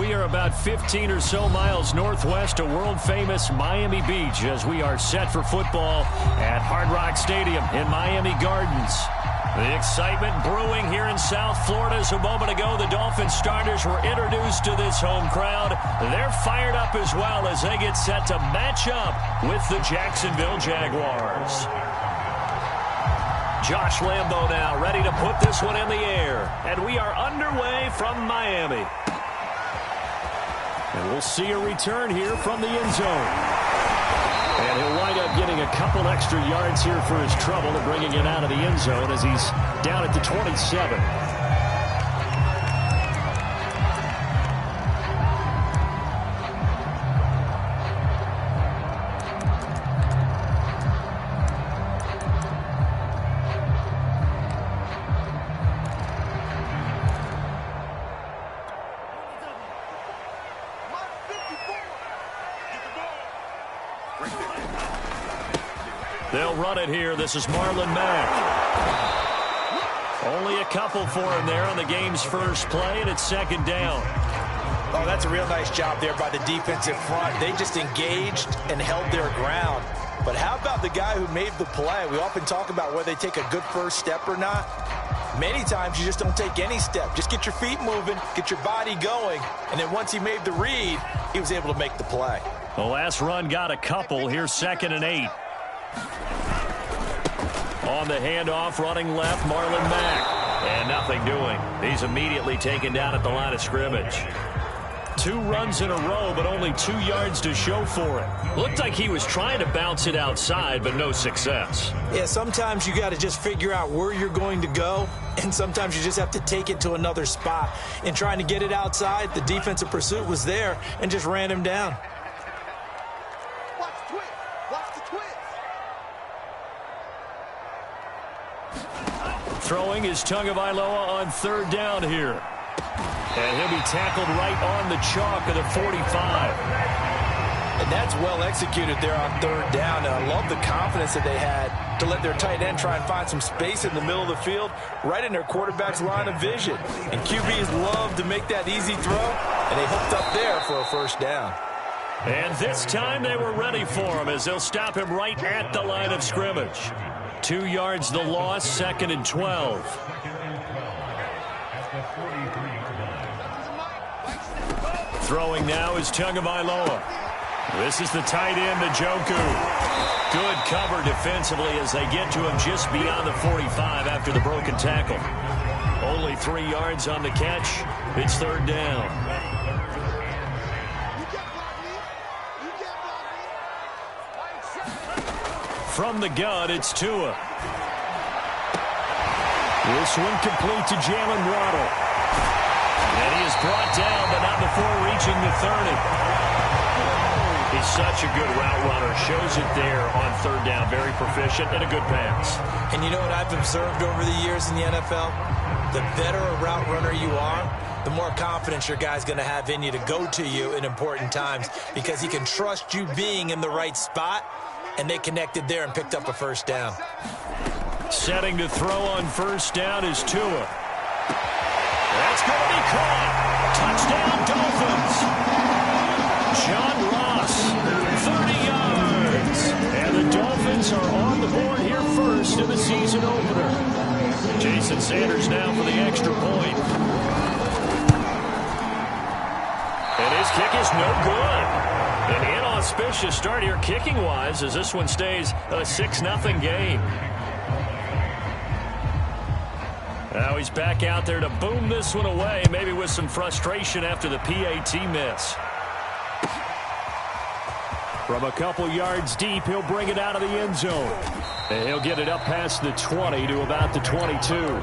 we are about 15 or so miles northwest of world-famous Miami Beach as we are set for football at Hard Rock Stadium in Miami Gardens. The excitement brewing here in South Florida as a moment ago the Dolphins starters were introduced to this home crowd. They're fired up as well as they get set to match up with the Jacksonville Jaguars. Josh Lambo now ready to put this one in the air. And we are underway from Miami. And we'll see a return here from the end zone. And he'll wind up getting a couple extra yards here for his trouble and bringing it out of the end zone as he's down at the 27. They'll run it here. This is Marlon Mack. Only a couple for him there on the game's first play, and it's second down. Oh, that's a real nice job there by the defensive front. They just engaged and held their ground. But how about the guy who made the play? We often talk about whether they take a good first step or not. Many times you just don't take any step. Just get your feet moving, get your body going, and then once he made the read, he was able to make the play. The last run got a couple. Here's 2nd and 8. On the handoff, running left, Marlon Mack. And nothing doing. He's immediately taken down at the line of scrimmage. 2 runs in a row, but only 2 yards to show for it. Looked like he was trying to bounce it outside, but no success. Yeah, sometimes you got to just figure out where you're going to go, and sometimes you just have to take it to another spot. In trying to get it outside, the defensive pursuit was there and just ran him down. Throwing is Tagovailoa on 3rd down here. And he'll be tackled right on the chalk of the 45. And that's well executed there on 3rd down. And I love the confidence that they had to let their tight end try and find some space in the middle of the field, right in their quarterback's line of vision. And QBs love to make that easy throw, and they hooked up there for a 1st down. And this time they were ready for him as they'll stop him right at the line of scrimmage. 2 yards the loss, 2nd and 12. Throwing now is Tagovailoa. This is the tight end, Njoku. Good cover defensively as they get to him just beyond the 45 after the broken tackle. Only 3 yards on the catch. It's 3rd down. From the gun, it's Tua. This one complete to Jalen Waddle. And he is brought down, but not before reaching the 30. He's such a good route runner. Shows it there on 3rd down. Very proficient and a good pass. And you know what I've observed over the years in the NFL? The better a route runner you are, the more confidence your guy's going to have in you to go to you in important times because he can trust you being in the right spot. And they connected there and picked up a 1st down. Setting to throw on 1st down is Tua. That's going to be caught. Touchdown, Dolphins. John Ross, 30 yards. And the Dolphins are on the board here first in the season opener. Jason Sanders now for the extra point. And his kick is no good. An inauspicious start here kicking-wise as this one stays a 6-0 game. Now he's back out there to boom this one away, maybe with some frustration after the PAT miss. From a couple yards deep, he'll bring it out of the end zone. And he'll get it up past the 20 to about the 22.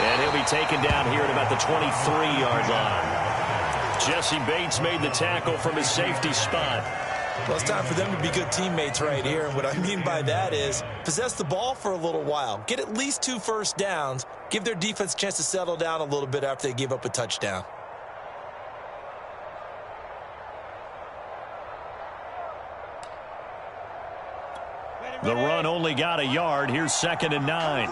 And he'll be taken down here at about the 23-yard line. Jesse Bates made the tackle from his safety spot. Well, it's time for them to be good teammates right here. And what I mean by that is possess the ball for a little while. Get at least 2 first downs. Give their defense a chance to settle down a little bit after they give up a touchdown. The run only got a yard. Here's 2nd and 9.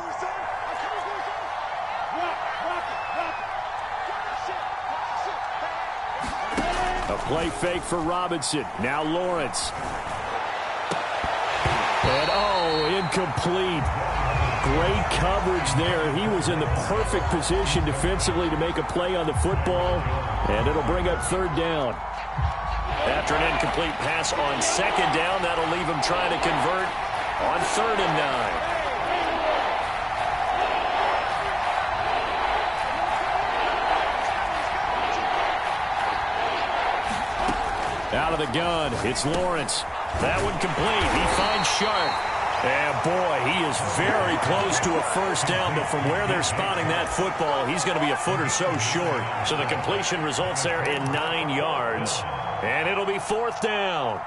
A play fake for Robinson. Now Lawrence. And, incomplete. Great coverage there. He was in the perfect position defensively to make a play on the football, and it'll bring up 3rd down. After an incomplete pass on 2nd down, that'll leave him trying to convert on 3rd and 9. Out of the gun, it's Lawrence. That one complete. He finds Sharp. And, boy, he is very close to a first down, but from where they're spotting that football, he's going to be a foot or so short. So the completion results there in 9 yards, and it'll be 4th down.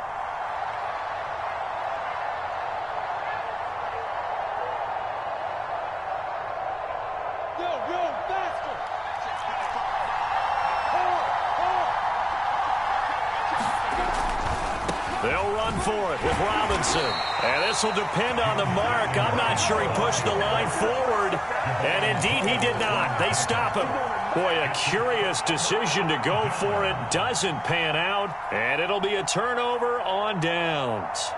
They'll run for it with Robinson. And this will depend on the mark. I'm not sure he pushed the line forward. And indeed, he did not. They stop him. Boy, a curious decision to go for it. Doesn't pan out. And it'll be a turnover on downs.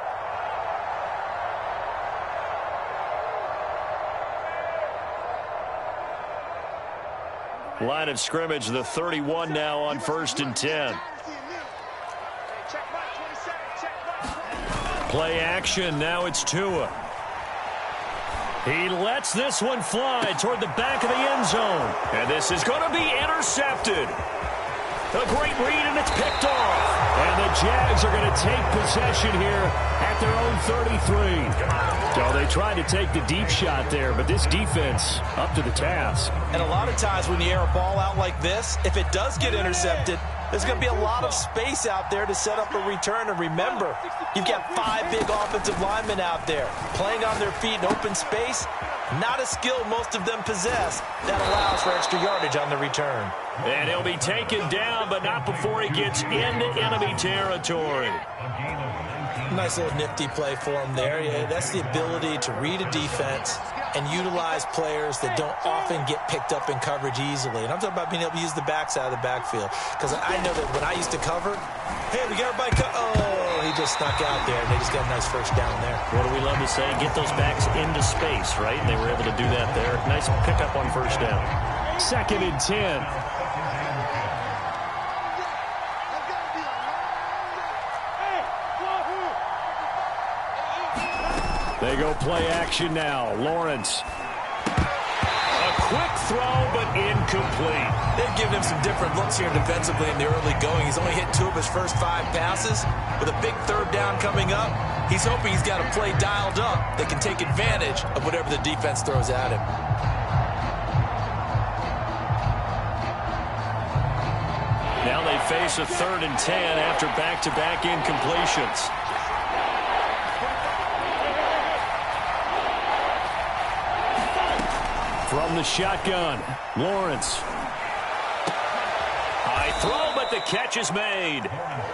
Line of scrimmage, the 31 now on 1st and 10. Play action, now it's Tua. He lets this one fly toward the back of the end zone. And this is going to be intercepted. A great read, and it's picked off. And the Jags are going to take possession here at their own 33. So they tried to take the deep shot there, but this defense up to the task. And a lot of times when you air a ball out like this, if it does get intercepted, there's going to be a lot of space out there to set up a return. And remember, you've got 5 big offensive linemen out there playing on their feet in open space. Not a skill most of them possess. That allows for extra yardage on the return. And he'll be taken down, but not before he gets into enemy territory. Nice little nifty play for him there. Yeah, that's the ability to read a defense and utilize players that don't often get picked up in coverage easily. And I'm talking about being able to use the backs out of the backfield. Because I know that when I used to cover, hey, we got everybody he just snuck out there, and they just got a nice first down there. What do we love to say? Get those backs into space, right? And they were able to do that there. Nice pickup on first down. 2nd and 10. They go play action now. Lawrence. A quick throw, but incomplete. They've given him some different looks here defensively in the early going. He's only hit 2 of his first 5 passes. With a big 3rd down coming up, he's hoping he's got a play dialed up that can take advantage of whatever the defense throws at him. Now they face a 3rd and 10 after back-to-back incompletions. From the shotgun, Lawrence. High throw, but the catch is made.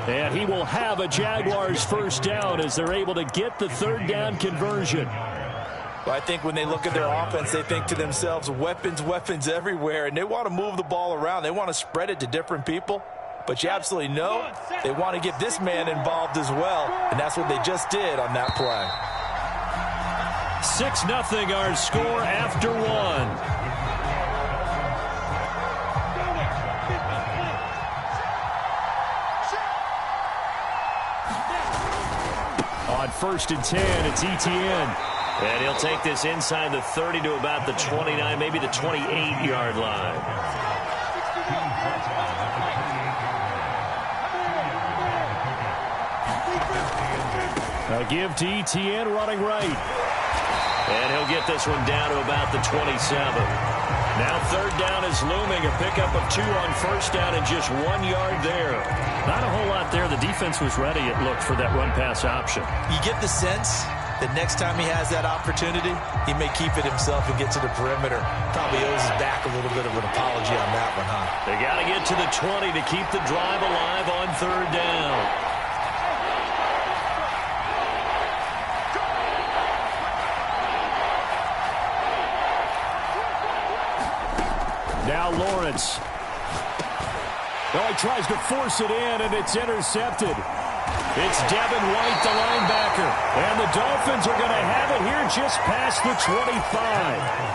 And he will have a Jaguars first down as they're able to get the 3rd down conversion. Well, I think when they look at their offense, they think to themselves, weapons, weapons everywhere, and they want to move the ball around. They want to spread it to different people. But you absolutely know they want to get this man involved as well, and that's what they just did on that play. 6-0 our score after 1. On 1st and 10, it's Etienne. And he'll take this inside the 30 to about the 29, maybe the 28-yard line. A give to Etienne running right. And he'll get this one down to about the 27. Now third down is looming. A pickup of 2 on first down and just 1 yard there. Not a whole lot there. The defense was ready, it looked, for that run-pass option. You get the sense that next time he has that opportunity, he may keep it himself and get to the perimeter. Probably owes his back a little bit of an apology on that one, huh? They got to get to the 20 to keep the drive alive on third down. Now Lawrence. Oh, he tries to force it in, and it's intercepted. It's Devin White, the linebacker. And the Dolphins are going to have it here just past the 25.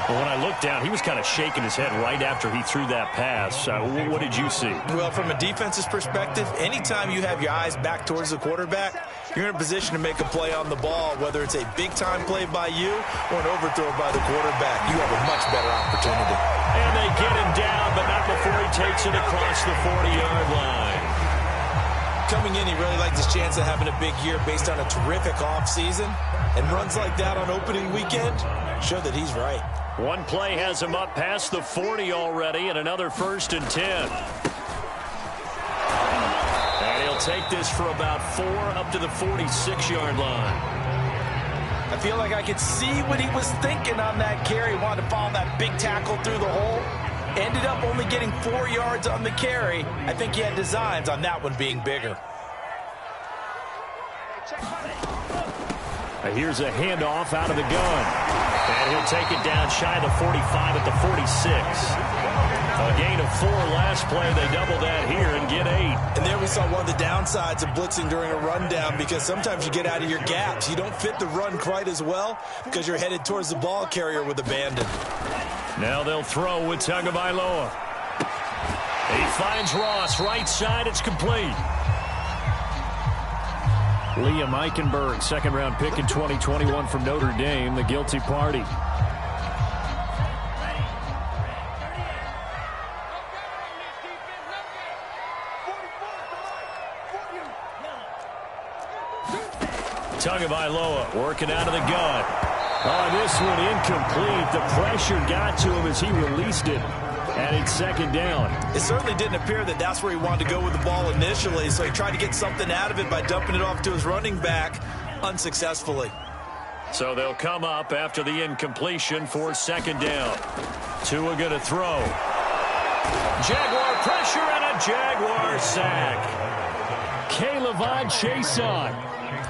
Well, when I looked down, he was kind of shaking his head right after he threw that pass. What did you see? Well, from a defense's perspective, anytime you have your eyes back towards the quarterback, you're in a position to make a play on the ball, whether it's a big-time play by you or an overthrow by the quarterback. You have a much better opportunity. And they get him down, but not before he takes it across the 40-yard line. Coming in, he really liked his chance of having a big year based on a terrific offseason. And runs like that on opening weekend show that he's right. One play has him up past the 40 already, and another 1st and 10. And he'll take this for about 4 up to the 46-yard line. I feel like I could see what he was thinking on that carry. He wanted to follow that big tackle through the hole. Ended up only getting 4 yards on the carry. I think he had designs on that one being bigger. Here's a handoff out of the gun. And he'll take it down shy of the 45 at the 46. A gain of 4 last play. They double that here and get 8. And there we saw one of the downsides of blitzing during a rundown, because sometimes you get out of your gaps. You don't fit the run quite as well because you're headed towards the ball carrier with abandon. Now they'll throw with Tagovailoa. He finds Ross. Right side. It's complete. Liam Eichenberg, second-round pick in 2021 from Notre Dame, the guilty party. Tagovailoa working out of the gun. Oh, this one incomplete. The pressure got to him as he released it. And it's second down. It certainly didn't appear that that's where he wanted to go with the ball initially, so he tried to get something out of it by dumping it off to his running back unsuccessfully. So they'll come up after the incompletion for second down. Tua going to throw. Jaguar pressure and a Jaguar sack. K'Lavon Chaisson.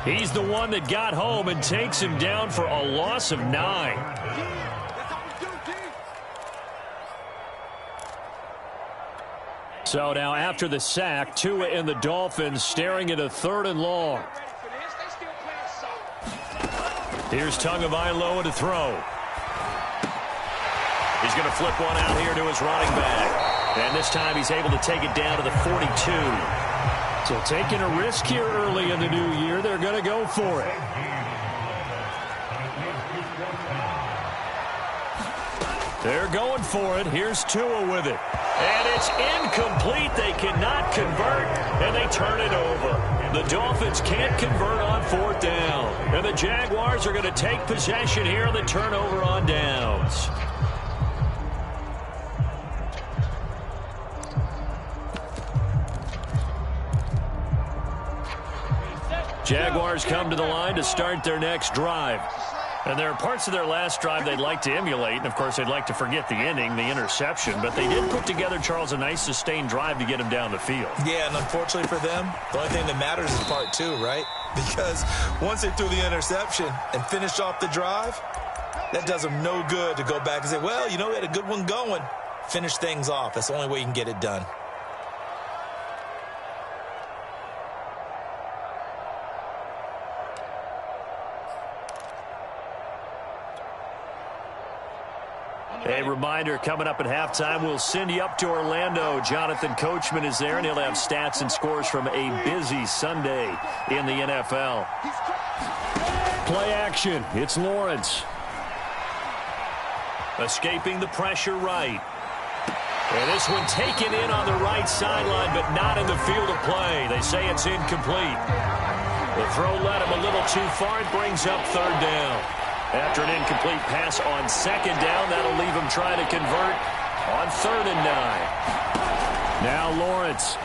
He's the one that got home and takes him down for a loss of 9. So now after the sack, Tua and the Dolphins staring at a 3rd and long. Here's Tagovailoa to throw. He's going to flip one out here to his running back. And this time he's able to take it down to the 42. So taking a risk here early in the new year, they're going to go for it. They're going for it. Here's Tua with it. And it's incomplete. They cannot convert, and they turn it over. The Dolphins can't convert on 4th down. And the Jaguars are going to take possession here on the turnover on downs. Jaguars come to the line to start their next drive. And there are parts of their last drive they'd like to emulate. And, of course, they'd like to forget the ending, the interception. But they did put together, Charles, a nice sustained drive to get him down the field. Yeah, and unfortunately for them, the only thing that matters is part 2, right? Because once they threw the interception and finished off the drive, that does them no good to go back and say, well, you know, we had a good one going. Finish things off. That's the only way you can get it done. A reminder, coming up at halftime, we'll send you up to Orlando. Jonathan Coachman is there, and he'll have stats and scores from a busy Sunday in the NFL. Play action. It's Lawrence. Escaping the pressure right. And this one taken in on the right sideline, but not in the field of play. They say it's incomplete. The throw led him a little too far. It brings up 3rd down. After an incomplete pass on second down, that'll leave him trying to convert on 3rd and 9. Now Lawrence.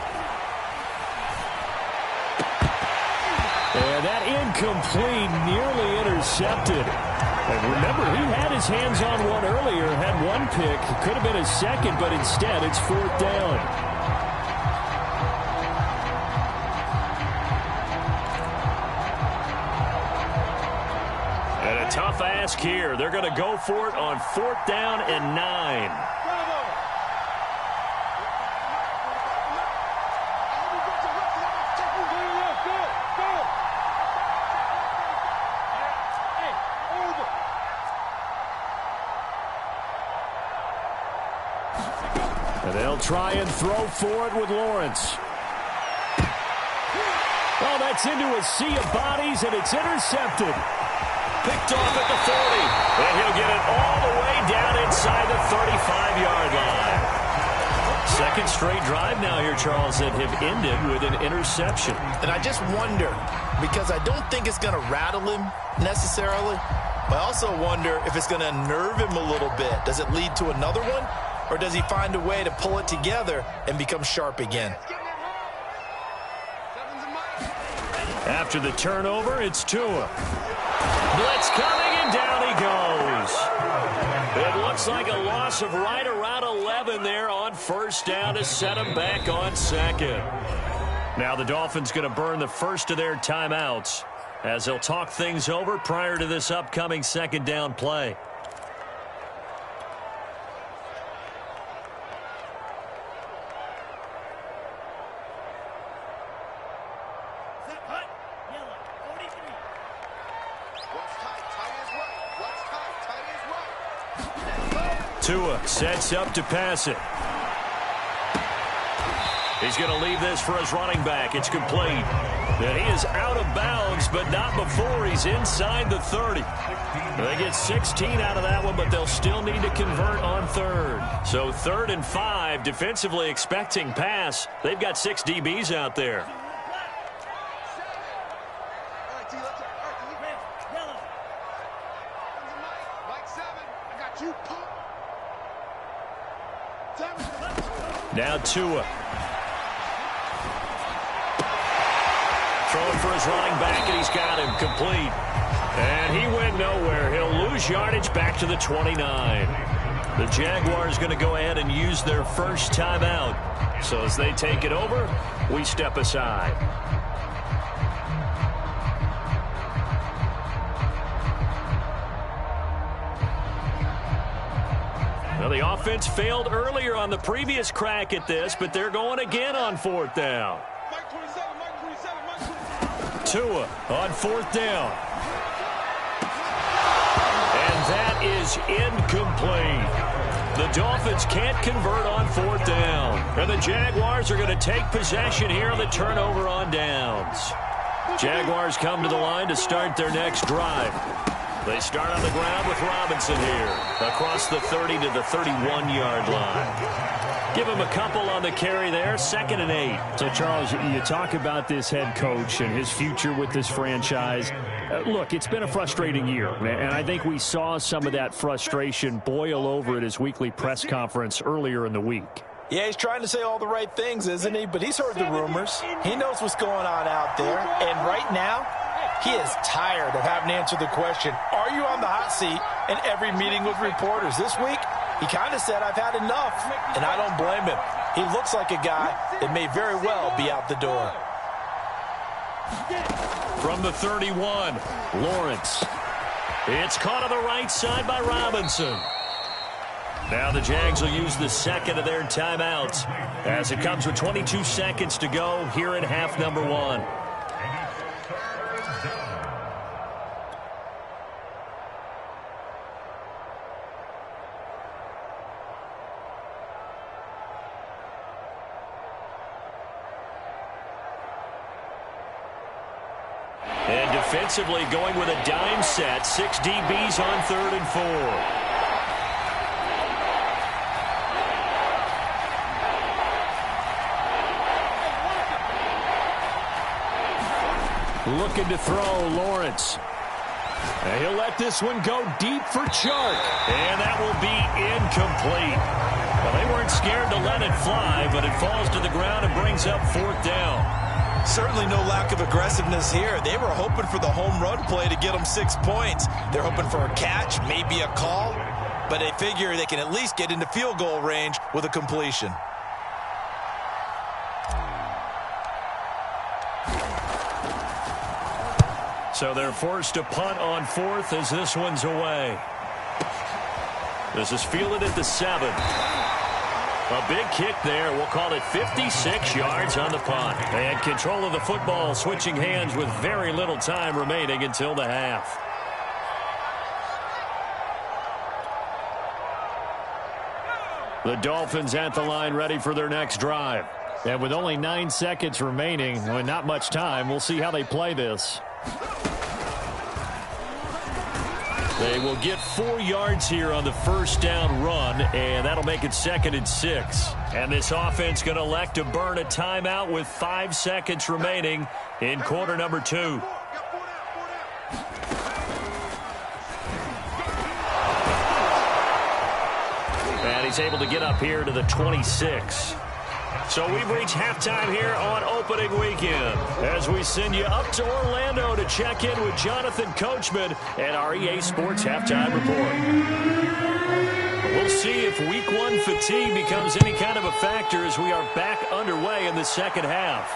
And that incomplete, nearly intercepted. And remember, he had his hands on one earlier, had one pick. It could have been his second, but instead it's 4th down. And a tough ask here. They're going to go for it on 4th down and 9. And they'll try and throw for it with Lawrence. Oh, that's into a sea of bodies, and it's intercepted. Picked off at the 40. And he'll get it all the way down inside the 35-yard line. Second straight drive now here, Charles, that have ended with an interception. And I just wonder, because I don't think it's going to rattle him necessarily, but I also wonder if it's going to unnerve him a little bit. Does it lead to another one? Or does he find a way to pull it together and become sharp again? After the turnover, it's Tua. Blitz coming, and down he goes. It looks like a loss of right around 11 there on 1st down to set him back on 2nd. Now the Dolphins going to burn the first of their timeouts as they'll talk things over prior to this upcoming 2nd down play. Tua sets up to pass it. He's going to leave this for his running back. It's complete. And he is out of bounds, but not before he's inside the 30. They get 16 out of that one, but they'll still need to convert on 3rd. So 3rd and 5, defensively expecting pass. They've got 6 DBs out there. Now Tua. Throwing for his running back, and he's got him complete. And he went nowhere. He'll lose yardage back to the 29. The Jaguars going to go ahead and use their first timeout. So as they take it over, we step aside. Well, the offense failed earlier on the previous crack at this, but they're going again on 4th down. Tua on 4th down. And that is incomplete. The Dolphins can't convert on 4th down. And the Jaguars are going to take possession here on the turnover on downs. Jaguars come to the line to start their next drive. They start on the ground with Robinson here, across the 30 to the 31-yard line. Give him a couple on the carry there, 2nd and 8. So, Charles, you talk about this head coach and his future with this franchise. Look, it's been a frustrating year, and I think we saw some of that frustration boil over at his weekly press conference earlier in the week. Yeah, he's trying to say all the right things, isn't he? But he's heard the rumors. He knows what's going on out there. And right now, he is tired of having to answer the question, are you on the hot seat, in every meeting with reporters. This week, he kind of said, I've had enough, and I don't blame him. He looks like a guy that may very well be out the door. From the 31, Lawrence. It's caught on the right side by Robinson. Now the Jags will use the second of their timeouts as it comes with 22 seconds to go here in half number 1. And defensively going with a dime set, 6 DBs on 3rd and 4. Looking to throw, Lawrence. And he'll let this one go deep for Chark. And that will be incomplete. Well, they weren't scared to let it fly, but it falls to the ground and brings up 4th down. Certainly no lack of aggressiveness here. They were hoping for the home run play to get them 6 points. They're hoping for a catch, maybe a call, but they figure they can at least get into field goal range with a completion. So they're forced to punt on 4th as this one's away. This is fielded at the 7. A big kick there. We'll call it 56 yards on the punt. They had control of the football, switching hands with very little time remaining until the half. The Dolphins at the line ready for their next drive. And with only 9 seconds remaining, and not much time, we'll see how they play this. They will get 4 yards here on the first down run, and that'll make it 2nd and 6. And this offense going to elect to burn a timeout with 5 seconds remaining in quarter number 2. And he's able to get up here to the 26. So we've reached halftime here on opening weekend as we send you up to Orlando to check in with Jonathan Coachman and our EA Sports Halftime Report. We'll see if Week 1 fatigue becomes any kind of a factor as we are back underway in the second half.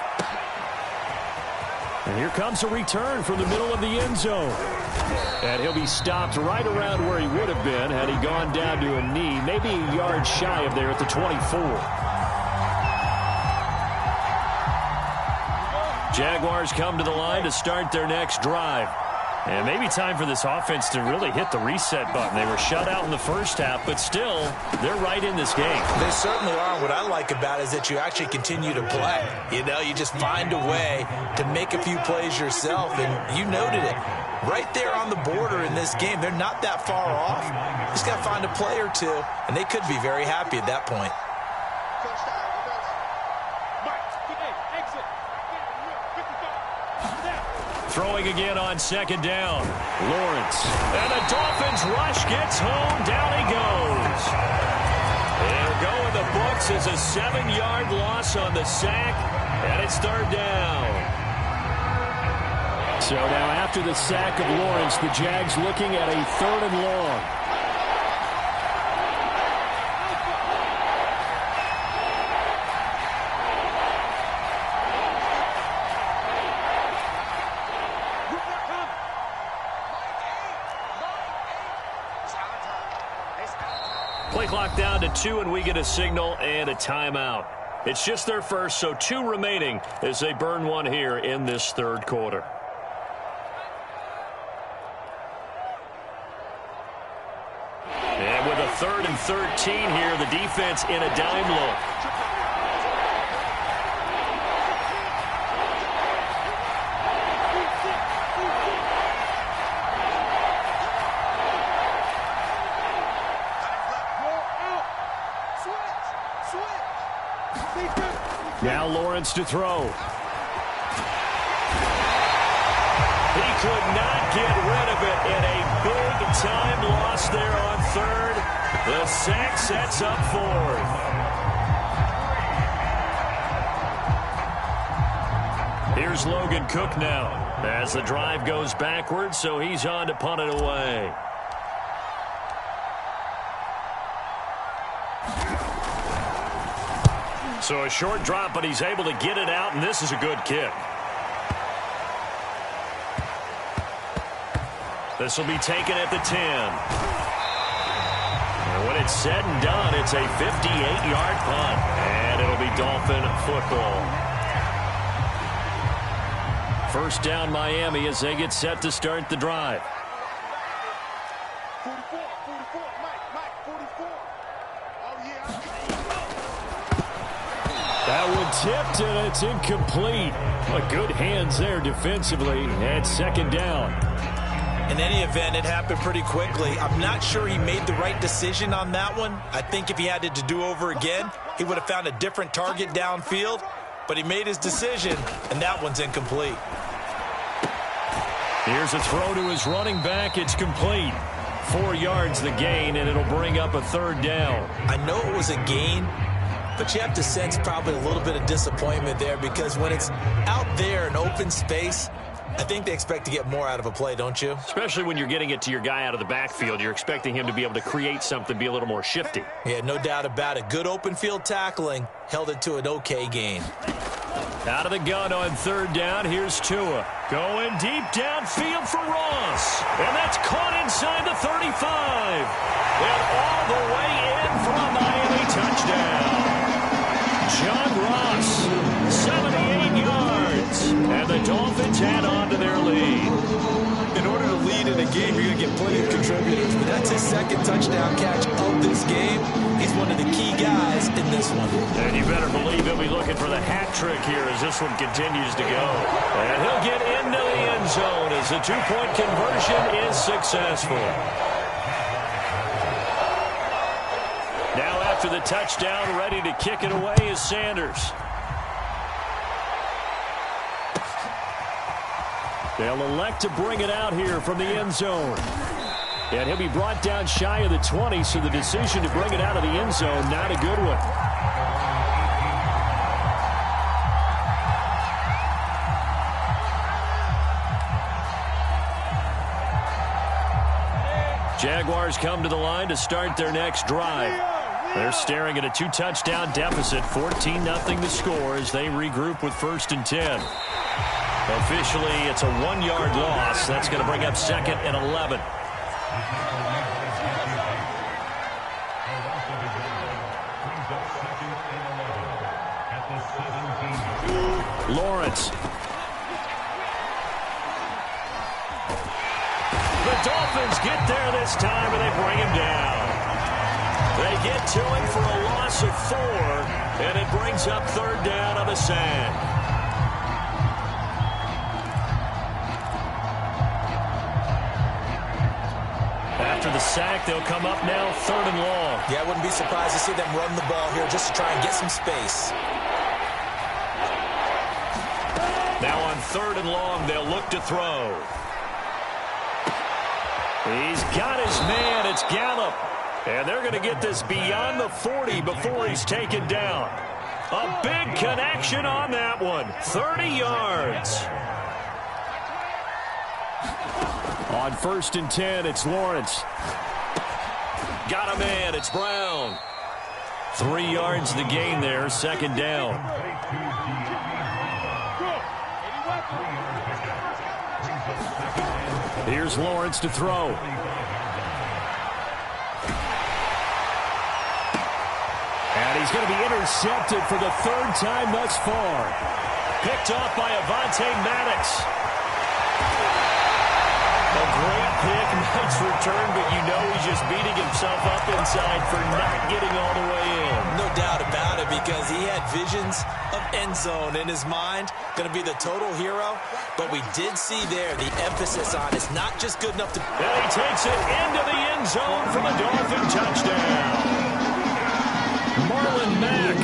And here comes a return from the middle of the end zone. And he'll be stopped right around where he would have been had he gone down to a knee, maybe a yard shy of there at the 24. Jaguars come to the line to start their next drive. And maybe time for this offense to really hit the reset button. They were shut out in the first half, but still, they're right in this game. They certainly are. What I like about it is that you actually continue to play. You know, you just find a way to make a few plays yourself, and you noted it. Right there on the border in this game, they're not that far off. Just got to find a play or two, and they could be very happy at that point. Throwing again on 2nd down. Lawrence. And the Dolphins rush gets home. Down he goes. They'll go in the books as a 7-yard loss on the sack. And it's 3rd down. So now after the sack of Lawrence, the Jags looking at a 3rd and long. Play clock down to 2, and we get a signal and a timeout. It's just their first, so 2 remaining as they burn one here in this 3rd quarter. And with a 3rd and 13 here, the defense in a dime look. Now Lawrence to throw. He could not get rid of it in a big-time loss there on 3rd. The sack sets up 4th. Here's Logan Cook now as the drive goes backwards, so he's on to punt it away. So a short drop, but he's able to get it out, and this is a good kick. This will be taken at the 10. And when it's said and done, it's a 58-yard punt, and it'll be Dolphin football. First down Miami as they get set to start the drive. That one tipped, and it's incomplete. But good hands there defensively at 2nd down. In any event, it happened pretty quickly. I'm not sure he made the right decision on that one. I think if he had it to do over again, he would have found a different target downfield. But he made his decision, and that one's incomplete. Here's a throw to his running back. It's complete. 4 yards the gain, and it'll bring up a third down. I know it was a gain, but you have to sense probably a little bit of disappointment there, because when it's out there in open space, I think they expect to get more out of a play, don't you? Especially when you're getting it to your guy out of the backfield. You're expecting him to be able to create something, be a little more shifty. Yeah, no doubt about it. Good open field tackling held it to an okay gain. Out of the gun on third down, here's Tua. Going deep downfield for Ross. And that's caught inside the 35. And all the way in for a Miami touchdown. John Ross, 78 yards. And the Dolphins add on to their lead. In order to lead in a game, you're going to get plenty of contributors. But that's his second touchdown catch of this game. He's one of the key guys in this one. And you better believe he'll be looking for the hat trick here as this one continues to go. And he'll get into the end zone as the two-point conversion is successful. Now after the touchdown, ready to kick it away is Sanders. They'll elect to bring it out here from the end zone. And he'll be brought down shy of the 20, so the decision to bring it out of the end zone, not a good one. Jaguars come to the line to start their next drive. They're staring at a 2-touchdown deficit, 14-0 the score as they regroup with 1st and 10. Officially, it's a 1-yard loss. That's going to bring up 2nd and 11. Lawrence. The Dolphins get there this time, and they bring him down. They get to him for a loss of 4, and it brings up 3rd down on the sack. After the sack, they'll come up now 3rd and long. Yeah, I wouldn't be surprised to see them run the ball here just to try and get some space. Now on 3rd and long, they'll look to throw. He's got his man. It's Gallup. And they're going to get this beyond the 40 before he's taken down. A big connection on that one. 30 yards. On 1st and 10, it's Lawrence. Got a man. It's Brown. 3 yards the gain there. 2nd down. Here's Lawrence to throw. And he's going to be intercepted for the 3rd time thus far. Picked off by Avonte Maddox. A great pick, nice return, but you know he's just beating himself up inside for not getting all the way in. No doubt about it, because he had visions of end zone in his mind. Going to be the total hero, but we did see there the emphasis on it's not just good enough to... And he takes it into the end zone for the Dolphin touchdown. Marlon Mack,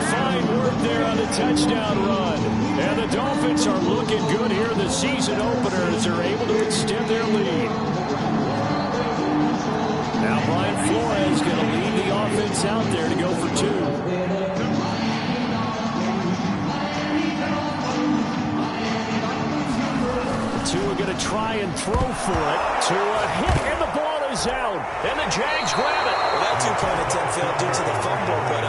fine work there on the touchdown run. And the Dolphins are looking good here in the season opener as they're able to extend their lead. Now Brian Flores going to lead the offense out there to go for 2. Tua going to try and throw for it. Tua hit, and the ball is out. And the Jags grab it. Well, that 2-point attempt failed due to the fumble, but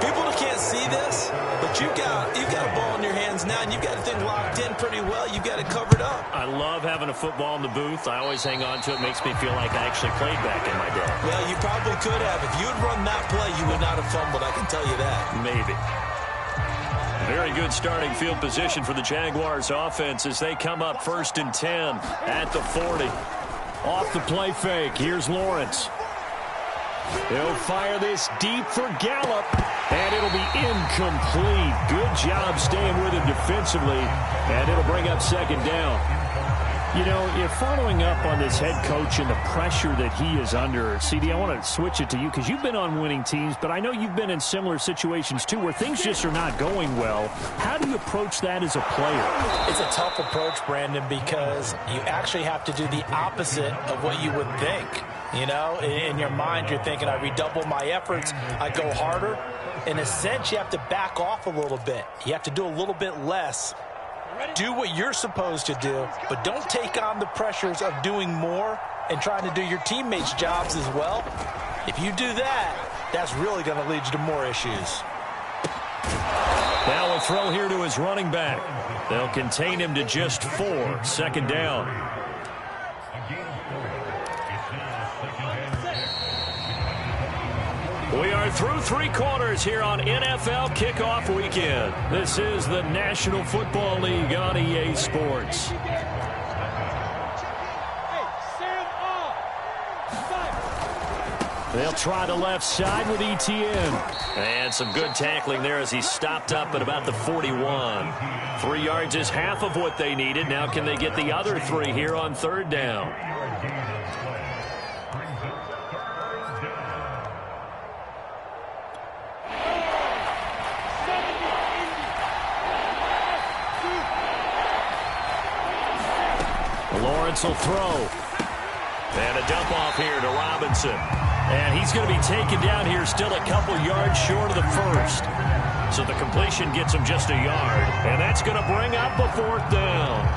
people can't see this, but you've got a ball in your hands now, and you've got the thing locked in pretty well. You've got it covered up. I love having a football in the booth. I always hang on to it. Makes me feel like I actually played back in my day. Well, you probably could have. If you had run that play, you would not have fumbled. I can tell you that. Maybe. Very good starting field position for the Jaguars offense as they come up 1st and 10 at the 40. Off the play fake, here's Lawrence. He'll fire this deep for Gallup, and it'll be incomplete. Good job staying with him defensively, and it'll bring up 2nd down. You know, if following up on this head coach and the pressure that he is under, CD, I want to switch it to you because you've been on winning teams, but I know you've been in similar situations too where things just are not going well. How do you approach that as a player? It's a tough approach, Brandon, because you actually have to do the opposite of what you would think. You know, in your mind, you're thinking, I redouble my efforts, I go harder. In a sense, you have to back off a little bit. You have to do a little bit less. Do what you're supposed to do, but don't take on the pressures of doing more and trying to do your teammates' jobs as well. If you do that, that's really going to lead you to more issues. Now a throw here to his running back. They'll contain him to just 4. 2nd down. We are through 3 quarters here on NFL Kickoff Weekend. This is the National Football League on EA Sports. They'll try the left side with Etienne. And some good tackling there as he stopped up at about the 41. 3 yards is half of what they needed. Now can they get the other 3 here on 3rd down? Lawrence will throw. And a dump off here to Robinson. And he's going to be taken down here still a couple yards short of the first. So the completion gets him just a yard. And that's going to bring up a 4th down.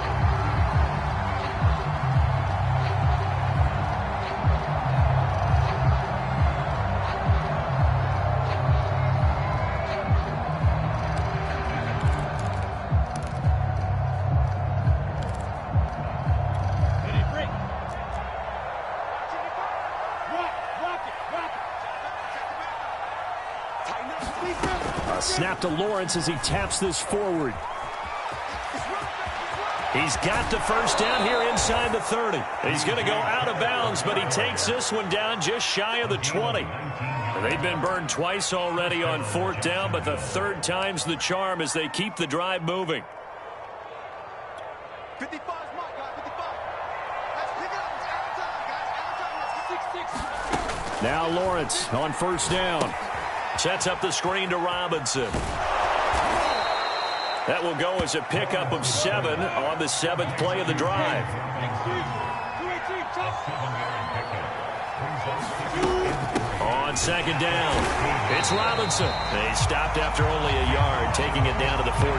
Snap to Lawrence as he taps this forward. He's got the 1st down here inside the 30. He's going to go out of bounds, but he takes this one down just shy of the 20. They've been burned twice already on 4th down, but the 3rd time's the charm as they keep the drive moving. 55 is Mike, guys. 55. Let's pick it up. It's out of time, guys. 6-6. Now Lawrence on 1st down. Sets up the screen to Robinson. That will go as a pickup of 7 on the 7th play of the drive. On 2nd down, it's Robinson. They stopped after only a yard, taking it down to the 14.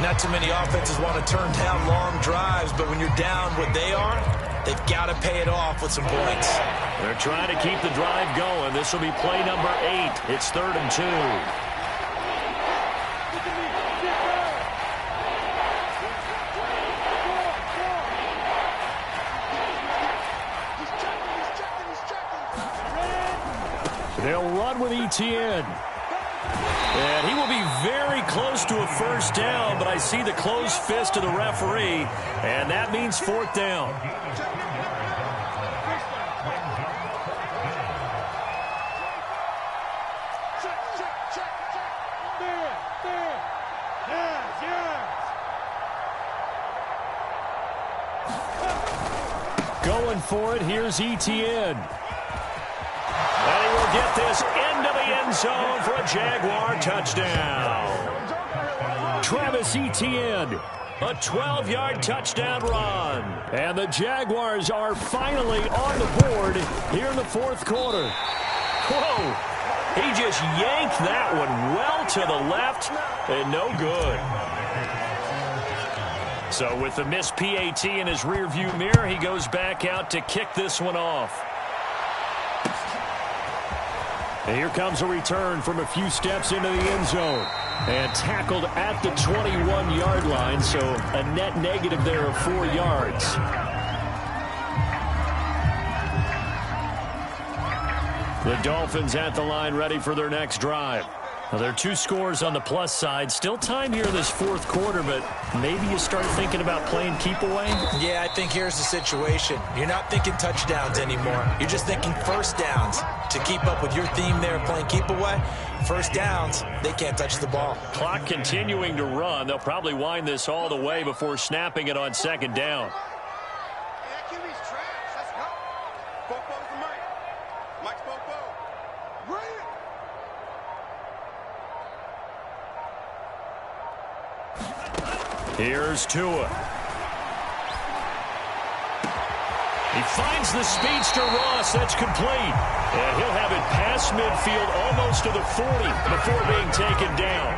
Not too many offenses want to turn down long drives, but when you're down what they are, they've got to pay it off with some points. They're trying to keep the drive going. This will be play number 8. It's 3rd and 2. They'll run with Etienne. And he will be very close to a 1st down, but I see the closed fist of the referee, and that means 4th down. Going for it, here's Etienne. And he will get this into the end zone for a Jaguar touchdown. Travis Etienne, a 12-yard touchdown run. And the Jaguars are finally on the board here in the 4th quarter. Whoa, he just yanked that one well to the left and no good. So with the missed PAT in his rearview mirror, he goes back out to kick this one off. And here comes a return from a few steps into the end zone. And tackled at the 21-yard line, so a net negative there of 4 yards. The Dolphins at the line ready for their next drive. Well, there are 2 scores on the plus side. Still time here in this fourth quarter, but maybe you start thinking about playing keep away? Yeah, I think here's the situation. You're not thinking touchdowns anymore. You're just thinking first downs. To keep up with your theme there, playing keep away, first downs, they can't touch the ball. Clock continuing to run. They'll probably wind this all the way before snapping it on second down. That QB's trash. Let's go. Bobo's the Mike. Mike's Bobo. Bring it. Here's Tua. He finds the speedster Ross. That's complete. And he'll have it past midfield almost to the 40 before being taken down.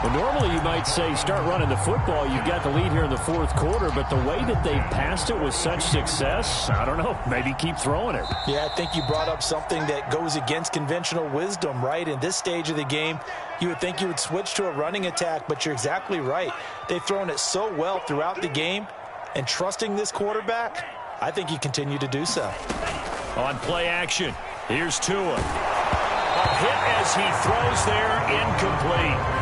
Well, normally you might say start running the football. You've got the lead here in the fourth quarter, but the way that they've passed it with such success, I don't know, maybe keep throwing it. Yeah, I think you brought up something that goes against conventional wisdom, right? In this stage of the game, you would think you would switch to a running attack, but you're exactly right. They've thrown it so well throughout the game, and trusting this quarterback, I think you continue to do so. On play action, here's Tua. A hit as he throws there, incomplete.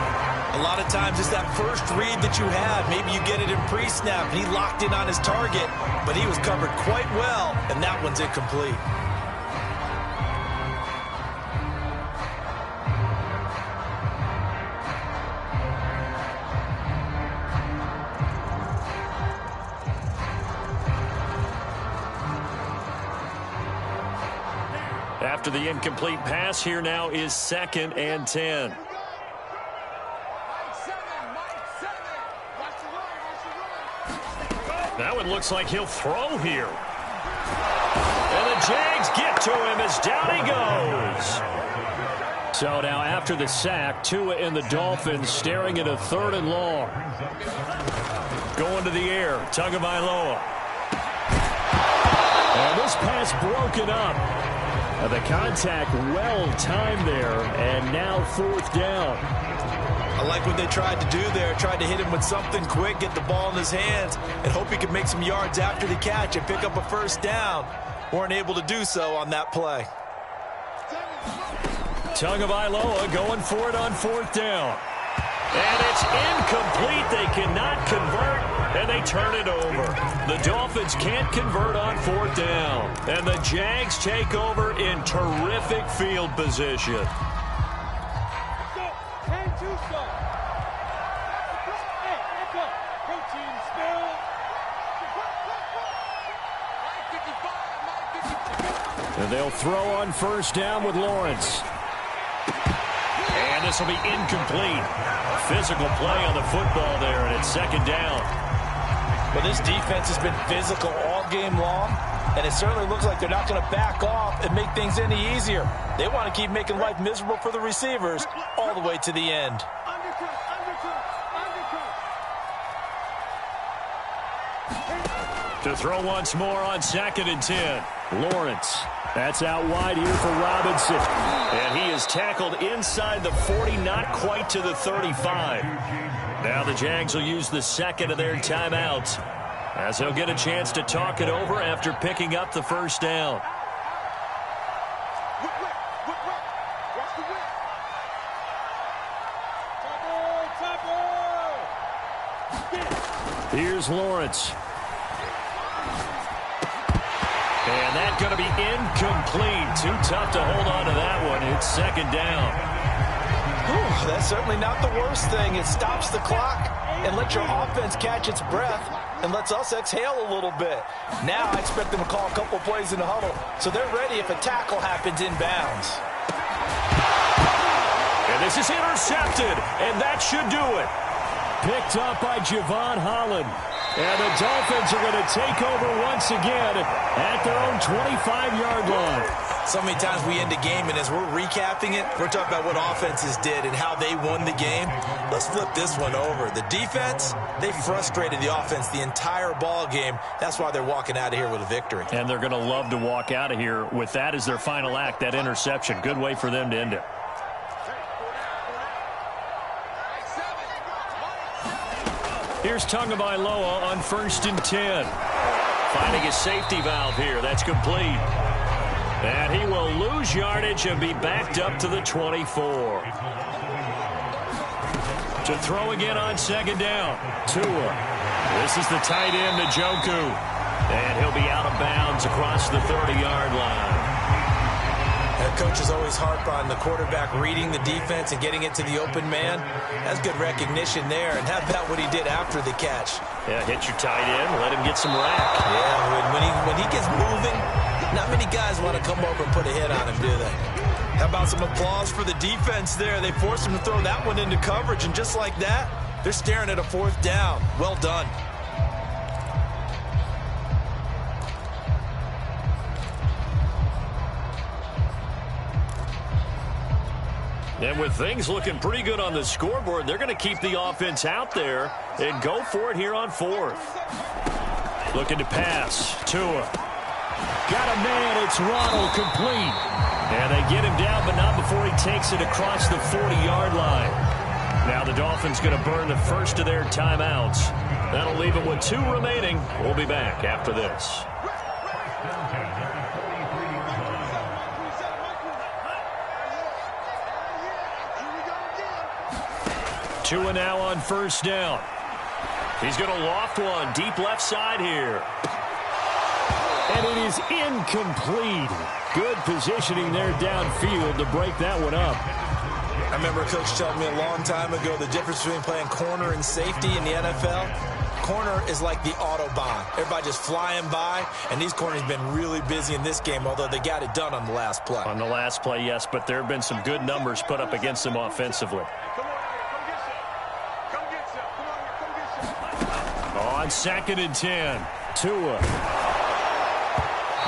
A lot of times it's that first read that you have. Maybe you get it in pre-snap, and he locked in on his target, but he was covered quite well, and that one's incomplete. After the incomplete pass, here now is 2nd and 10. That one looks like he'll throw here. And the Jags get to him as down he goes. So now after the sack, Tua and the Dolphins staring at a 3rd and long. Going to the air, Tagovailoa. And this pass broken up. The contact well timed there, and now 4th down. I like what they tried to do there. Tried to hit him with something quick, get the ball in his hands, and hope he could make some yards after the catch and pick up a first down. Weren't able to do so on that play. Tagovailoa going for it on 4th down. And it's incomplete. They cannot convert, and they turn it over. The Dolphins can't convert on 4th down. And the Jags take over in terrific field position. And they'll throw on 1st down with Lawrence. And this will be incomplete. Physical play on the football there, and it's 2nd down. Well, this defense has been physical all game long, and it certainly looks like they're not going to back off and make things any easier. They want to keep making life miserable for the receivers all the way to the end. To throw once more on 2nd and 10. Lawrence. That's out wide here for Robinson. And he is tackled inside the 40, not quite to the 35. Now the Jags will use the 2nd of their timeouts, as they'll get a chance to talk it over after picking up the 1st down. Here's Lawrence. And that's going to be incomplete. Too tough to hold on to that one. It's 2nd down. Whew, that's certainly not the worst thing. It stops the clock and lets your offense catch its breath and lets us exhale a little bit. Now I expect them to call a couple plays in the huddle, so they're ready if a tackle happens inbounds. And this is intercepted, and that should do it. Picked up by Javon Holland. And the Dolphins are going to take over once again at their own 25-yard line. So many times we end a game, and as we're recapping it, we're talking about what offenses did and how they won the game. Let's flip this one over. The defense, they frustrated the offense the entire ball game. That's why they're walking out of here with a victory. And they're going to love to walk out of here with that as their final act, that interception. Good way for them to end it. Here's Tagovailoa on 1st and 10. Finding a safety valve here. That's complete. And he will lose yardage and be backed up to the 24. To throw again on second down. Tua. This is the tight end, Njoku. And he'll be out of bounds across the 30-yard line. The coach is always harp on the quarterback reading the defense and getting it to the open man. That's good recognition there. And how about what he did after the catch? Yeah, hit your tight end, let him get some rack. Yeah, when he gets moving, not many guys want to come over and put a hit on him, do they? How about some applause for the defense there? They forced him to throw that one into coverage, and just like that, they're staring at a fourth down. Well done. And with things looking pretty good on the scoreboard, they're going to keep the offense out there and go for it here on fourth. Looking to pass. Tua. Got a man. It's Ronald, complete. And they get him down, but not before he takes it across the 40-yard line. Now the Dolphins going to burn the first of their timeouts. That'll leave them with 2 remaining. We'll be back after this. Tua now on first down. He's going to loft one deep left side here. And it is incomplete. Good positioning there downfield to break that one up. I remember a coach telling me a long time ago the difference between playing corner and safety in the NFL. Corner is like the Autobahn. Everybody just flying by, and these corners have been really busy in this game, although they got it done on the last play. On the last play, yes, but there have been some good numbers put up against them offensively. On 2nd and 10, Tua.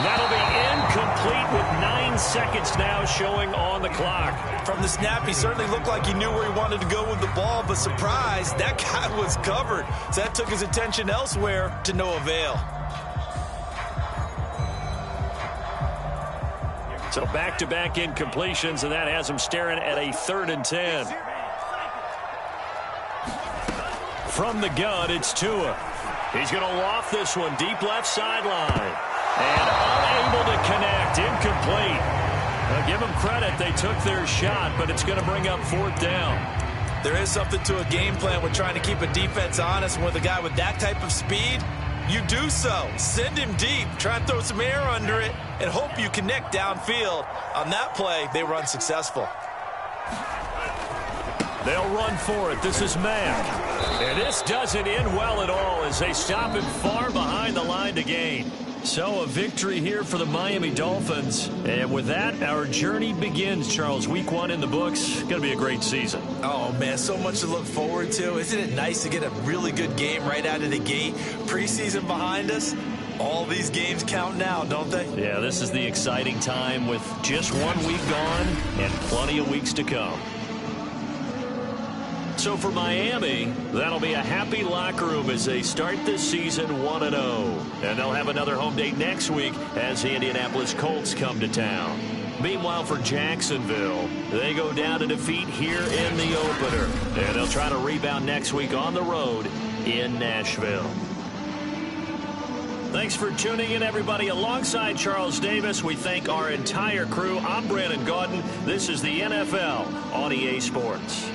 That'll be incomplete with 9 seconds now showing on the clock. From the snap, he certainly looked like he knew where he wanted to go with the ball, but surprise, that guy was covered. So that took his attention elsewhere to no avail. So back-to-back incompletions, and that has him staring at a 3rd and 10. From the gun, it's Tua. He's going to loft this one deep left sideline. And unable to connect. Incomplete. Now give them credit. They took their shot, but it's going to bring up 4th down. There is something to a game plan with trying to keep a defense honest. With a guy with that type of speed, you do so. Send him deep. Try and throw some air under it and hope you connect downfield. On that play, they were unsuccessful. They'll run for it. This is Mack. And this doesn't end well at all as they stop him far behind the line to gain. So a victory here for the Miami Dolphins. And with that, our journey begins, Charles. Week 1 in the books. Going to be a great season. Oh, man, so much to look forward to. Isn't it nice to get a really good game right out of the gate? Preseason behind us. All these games count now, don't they? Yeah, this is the exciting time with just 1 week gone and plenty of weeks to come. So for Miami, that'll be a happy locker room as they start this season 1-0. And they'll have another home date next week as the Indianapolis Colts come to town. Meanwhile, for Jacksonville, they go down to defeat here in the opener. And they'll try to rebound next week on the road in Nashville. Thanks for tuning in, everybody. Alongside Charles Davis, we thank our entire crew. I'm Brandon Gaudin. This is the NFL on EA Sports.